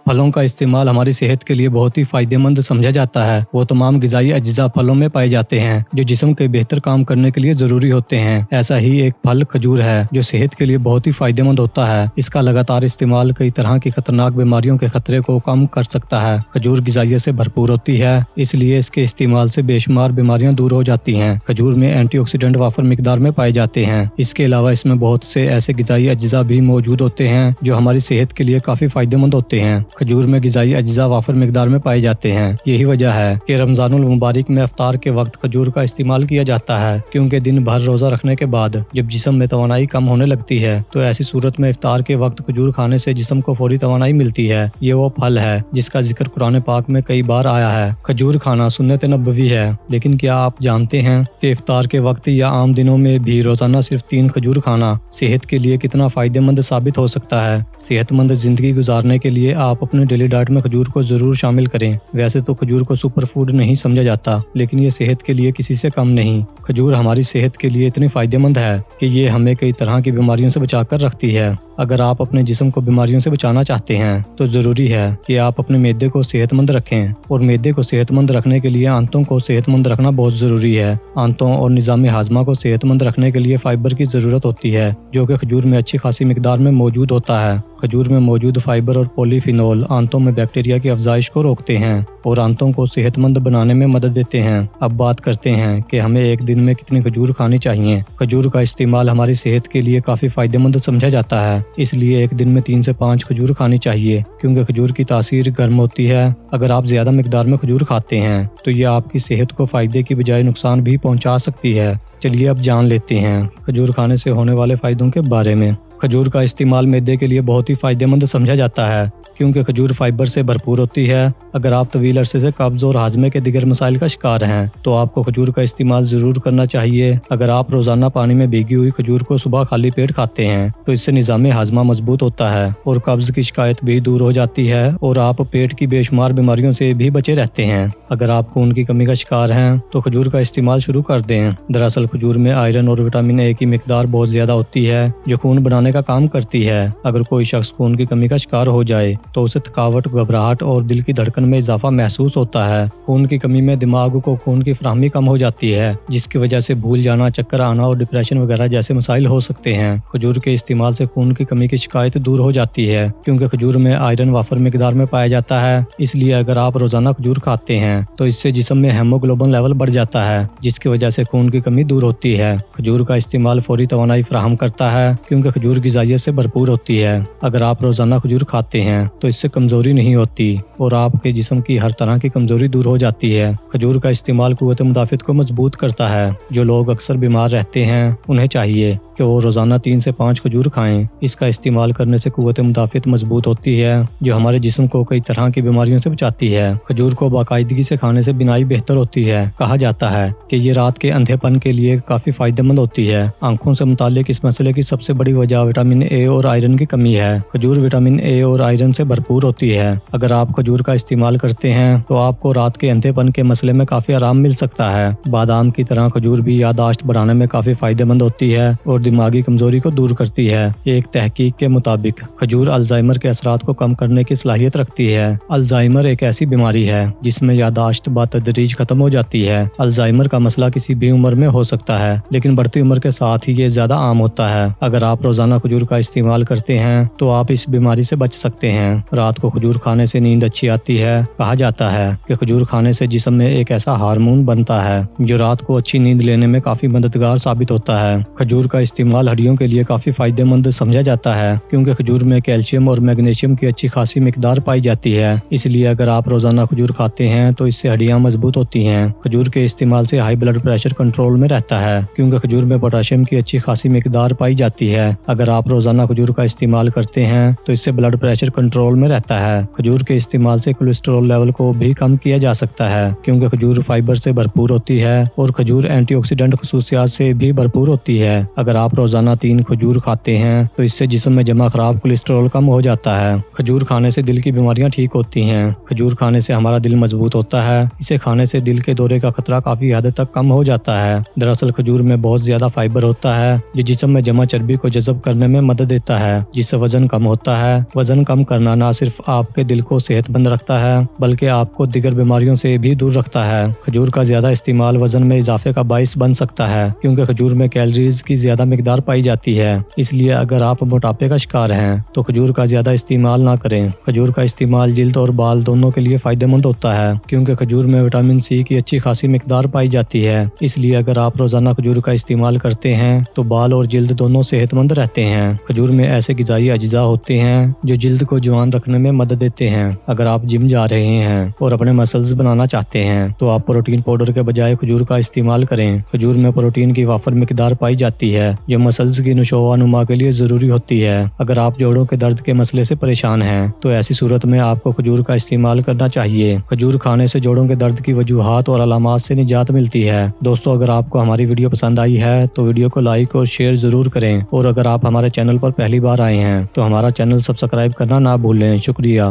फलों का इस्तेमाल हमारी सेहत के लिए बहुत ही फायदेमंद समझा जाता है। वो तमाम ग़िज़ाई अज्जा फलों में पाए जाते हैं जो जिस्म के बेहतर काम करने के लिए ज़रूरी होते हैं। ऐसा ही एक फल खजूर है जो सेहत के लिए बहुत ही फायदेमंद होता है। इसका लगातार इस्तेमाल कई तरह की खतरनाक बीमारियों के खतरे को कम कर सकता है। खजूर ग़िज़ाइयत से भरपूर होती है, इसलिए इसके इस्तेमाल से बेशुमार बीमारियां दूर हो जाती हैं। खजूर में एंटीऑक्सीडेंट वाफर मिकदार में पाए जाते हैं। इसके अलावा इसमें बहुत से ऐसे ग़िज़ाई अज्जा भी मौजूद होते हैं जो हमारी सेहत के लिए काफ़ी फायदेमंद होते हैं। खजूर में ग़िज़ाई अज्जा वाफर मिकदार में पाए जाते हैं। यही वजह है कि रमज़ानुल मुबारक में इफ्तार के वक्त खजूर का इस्तेमाल किया जाता है, क्योंकि दिन भर रोज़ा रखने के बाद जब जिस्म में तवानाई कम होने लगती है तो ऐसी सूरत में इफ्तार के वक्त खजूर खाने से जिस्म को फौरी तवानाई मिलती है। ये वो फल है जिसका जिक्र कुरान पाक में कई बार आया है। खजूर खाना सुन्नत नबवी है, लेकिन क्या आप जानते हैं कि इफ्तार के वक्त या आम दिनों में भी रोजाना सिर्फ 3 खजूर खाना सेहत के लिए कितना फायदेमंद साबित हो सकता है। सेहतमंद जिंदगी गुजारने के लिए आप अपने डेली डाइट में खजूर को जरूर शामिल करें। वैसे तो खजूर को सुपर फूड नहीं समझा जाता, लेकिन ये सेहत के लिए किसी से कम नहीं। खजूर हमारी सेहत के लिए इतनी फायदेमंद है कि ये हमें कई तरह की बीमारियों से बचाकर रखती है। अगर आप अपने जिस्म को बीमारियों से बचाना चाहते हैं तो ज़रूरी है कि आप अपने मैदे को सेहतमंद रखें, और मैदे को सेहतमंद रखने के लिए आंतों को सेहतमंद रखना बहुत ज़रूरी है। आंतों और निज़ाम हाजमा को सेहतमंद रखने के लिए फाइबर की ज़रूरत होती है, जो कि खजूर में अच्छी खासी मिकदार में मौजूद होता है। खजूर में मौजूद फाइबर और पॉलीफिनोल आंतों में बैक्टीरिया की अफजाइश को रोकते हैं और आंतों को सेहतमंद बनाने में मदद देते हैं। अब बात करते हैं कि हमें एक दिन में कितनी खजूर खानी चाहिए। खजूर का इस्तेमाल हमारी सेहत के लिए काफ़ी फायदेमंद समझा जाता है, इसलिए एक दिन में 3 से 5 खजूर खानी चाहिए, क्योंकि खजूर की तासीर गर्म होती है। अगर आप ज़्यादा मिकदार में खजूर खाते हैं तो ये आपकी सेहत को फ़ायदे की बजाय नुकसान भी पहुंचा सकती है। चलिए अब जान लेते हैं खजूर खाने से होने वाले फ़ायदों के बारे में। खजूर का इस्तेमाल मैदे के लिए बहुत ही फायदेमंद समझा जाता है, क्योंकि खजूर फाइबर से भरपूर होती है। अगर आप तवील अरसे से कब्ज़ और हाजमे के दिगर मसाइल का शिकार हैं तो आपको खजूर का इस्तेमाल ज़रूर करना चाहिए। अगर आप रोज़ाना पानी में भीगी हुई खजूर को सुबह खाली पेट खाते हैं तो इससे निज़ाम हाजमा मजबूत होता है और कब्ज़ की शिकायत भी दूर हो जाती है, और आप पेट की बेशुमार बीमारियों से भी बचे रहते हैं। अगर आप खून की कमी का शिकार हैं तो खजूर का इस्तेमाल शुरू कर दें। दरअसल खजूर में आयरन और विटामिन ए की मिकदार बहुत ज़्यादा होती है, जो खून बनाने का काम करती है। अगर कोई शख्स खून की कमी का शिकार हो जाए तो उसे थकावट, घबराहट और दिल की धड़कन में इजाफा महसूस होता है। खून की कमी में दिमाग को खून की फराहमी कम हो जाती है, जिसकी वजह से भूल जाना, चक्कर आना और डिप्रेशन वगैरह जैसे मसाइल हो सकते हैं। खजूर के इस्तेमाल से खून की कमी की शिकायत दूर हो जाती है, क्योंकि खजूर में आयरन वाफर मिकदार में पाया जाता है। इसलिए अगर आप रोजाना खजूर खाते हैं तो इससे जिस्म में हेमोग्लोबिन लेवल बढ़ जाता है, जिसकी वजह से खून की कमी दूर होती है। खजूर का इस्तेमाल फौरी तवानाई फराहम करता है, क्योंकि खजूर ग़िज़ाइयत से भरपूर होती है। अगर आप रोजाना खजूर खाते हैं तो इससे कमजोरी नहीं होती और आपके जिस्म की हर तरह की कमजोरी दूर हो जाती है। खजूर का इस्तेमाल कुव्वत मुदाफ़ित को मजबूत करता है। जो लोग अक्सर बीमार रहते हैं उन्हें चाहिए कि वो रोजाना 3 से 5 खजूर खाएं। इसका इस्तेमाल करने से कुव्वत मुदाफ़ित मजबूत होती है, जो हमारे जिस्म को कई तरह की बीमारियों से बचाती है। खजूर को बाकायदगी से खाने से बिनाई बेहतर होती है। कहा जाता है कि ये रात के अंधेपन के लिए काफी फायदेमंद होती है। आंखों से मुताल्लिक इस मसले की सबसे बड़ी वजह विटामिन ए और आयरन की कमी है। खजूर विटामिन ए और आयरन से भरपूर होती है। अगर आप खजूर का इस्तेमाल करते हैं तो आपको रात के अंधेपन के मसले में काफी आराम मिल सकता है। बादाम की तरह खजूर भी याददाश्त बढ़ाने में काफी फायदेमंद होती है और दिमागी कमजोरी को दूर करती है। एक तहकीक के मुताबिक खजूर अल्जाइमर के असरात को कम करने की सलाहियत रखती है। अल्जाइमर एक ऐसी बीमारी है जिसमें याददाश्त बतदरीज खत्म हो जाती है। अल्जाइमर का मसला किसी भी उम्र में हो सकता है, लेकिन बढ़ती उम्र के साथ ही ये ज्यादा आम होता है। अगर आप रोजाना खजूर का इस्तेमाल करते हैं तो आप इस बीमारी से बच सकते हैं। रात को खजूर खाने से नींद अच्छी आती है। कहा जाता है कि खजूर खाने से जिस्म में एक ऐसा हार्मोन बनता है जो रात को अच्छी नींद लेने में काफी मददगार साबित होता है। खजूर का इस्तेमाल हड्डियों के लिए काफी फायदेमंद समझा जाता है, क्योंकि खजूर में कैल्शियम और मैग्नीशियम की अच्छी खासी मिकदार पाई जाती है। इसलिए अगर आप रोजाना खजूर खाते हैं तो इससे हड्डियां मजबूत होती हैं। खजूर के इस्तेमाल से हाई ब्लड प्रेशर कंट्रोल में रहता है, क्योंकि खजूर में पोटेशियम की अच्छी खासी मिकदार पाई जाती है। अगर आप रोजाना खजूर का इस्तेमाल करते हैं तो इससे ब्लड प्रेशर कंट्रोल में रहता है। खजूर के इस्तेमाल इस्तेमाल से कोलेस्ट्रॉल लेवल को भी कम किया जा सकता है, क्योंकि खजूर फाइबर से भरपूर होती है और खजूर एंटीऑक्सीडेंट खसूसियात से भी भरपूर होती है। अगर आप रोजाना 3 खजूर खाते हैं तो इससे जिस्म में जमा खराब कोलेस्ट्रॉल कम हो जाता है। खजूर खाने से दिल की बीमारियां ठीक होती हैं। खजूर खाने से हमारा दिल मजबूत होता है। इसे खाने से दिल के दौरे का खतरा काफी हद तक कम हो जाता है। दरअसल खजूर में बहुत ज्यादा फाइबर होता है जो जिस्म में जमा चर्बी को जज़ब करने में मदद देता है, जिससे वजन कम होता है। वजन कम करना न सिर्फ आपके दिल को सेहतमंद रखता है बल्कि आपको दीगर बीमारियों से भी दूर रखता है। खजूर का ज्यादा इस्तेमाल वजन में इजाफे का बाइस बन सकता है, क्योंकि खजूर में कैलोरीज की ज्यादा मिकदार पाई जाती है। इसलिए अगर आप मोटापे का शिकार हैं तो खजूर का ज्यादा इस्तेमाल ना करें। खजूर का इस्तेमाल जिल्द और बाल दोनों के लिए फायदेमंद होता है, क्योंकि खजूर में विटामिन सी की अच्छी खासी मिकदार पाई जाती है। इसलिए अगर आप रोजाना खजूर का इस्तेमाल करते हैं तो बाल और जिल्द दोनों सेहतमंद रहते हैं। खजूर में ऐसे ग़िज़ाई अज्जा होते हैं जो जिल्द को जवान रखने में मदद देते हैं। अगर आप जिम जा रहे हैं और अपने मसल्स बनाना चाहते हैं तो आप प्रोटीन पाउडर के बजाय खजूर का इस्तेमाल करें। खजूर में प्रोटीन की वाफर मिकदार पाई जाती है जो मसल्स की नशोनुमा के लिए जरूरी होती है। अगर आप जोड़ों के दर्द के मसले से परेशान हैं तो ऐसी सूरत में आपको खजूर का इस्तेमाल करना चाहिए। खजूर खाने से जोड़ों के दर्द की वजूहात और अलामात से निजात मिलती है। दोस्तों, अगर आपको हमारी वीडियो पसंद आई है तो वीडियो को लाइक और शेयर जरूर करें, और अगर आप हमारे चैनल पर पहली बार आए हैं तो हमारा चैनल सब्सक्राइब करना ना भूलें। शुक्रिया।